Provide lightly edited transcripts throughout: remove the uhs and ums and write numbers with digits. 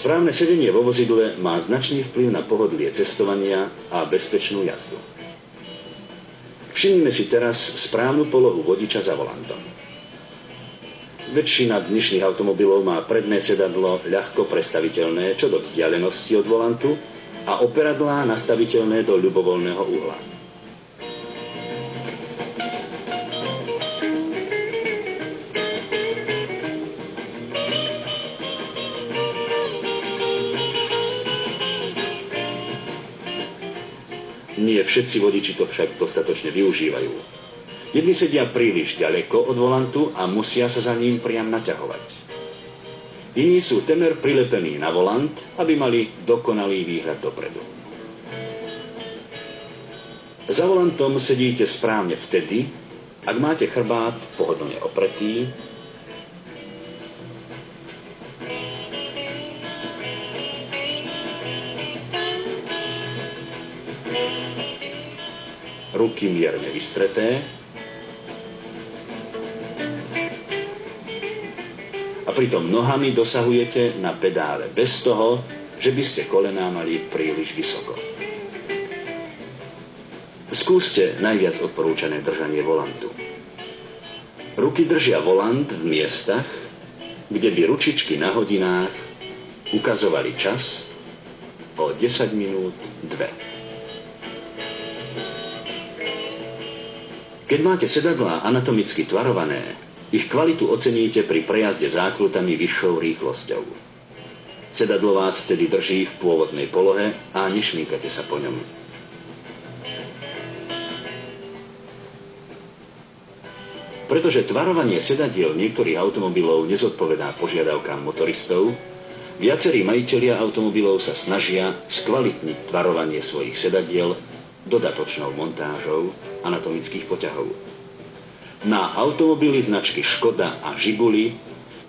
Správne sedenie vo vozidle má značný vplyv na pohodlie cestovania a bezpečnú jazdu. Všimnime si teraz správnu polohu vodiča za volantom. Väčšina dnešných automobilov má predné sedadlo ľahko prestaviteľné čo do vzdialenosti od volantu a operadlá nastaviteľné do ľubovoľného uhla. Nie všetci vodiči to však dostatočne využívajú. Jedni sedia príliš ďaleko od volantu a musia sa za ním priam naťahovať. Iní sú temer prilepení na volant, aby mali dokonalý výhľad dopredu. Za volantom sedíte správne vtedy, ak máte chrbát pohodlne opretý, ruky mierne vystreté a pritom nohami dosahujete na pedále bez toho, že by ste kolená mali príliš vysoko. Skúste najviac odporúčané držanie volantu. Ruky držia volant v miestach, kde by ručičky na hodinách ukazovali čas o 10 minút 2. Keď máte sedadlá anatomicky tvarované, ich kvalitu oceníte pri prejazde zákrutami vyššou rýchlosťou. Sedadlo vás vtedy drží v pôvodnej polohe a nešmýkate sa po ňom. Pretože tvarovanie sedadiel niektorých automobilov nezodpovedá požiadavkám motoristov, viacerí majitelia automobilov sa snažia skvalitniť tvarovanie svojich sedadiel dodatočnou montážou anatomických poťahov. Na automobily značky Škoda a Žiguli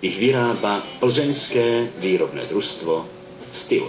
ich vyrába plzeňské výrobné družstvo Styl.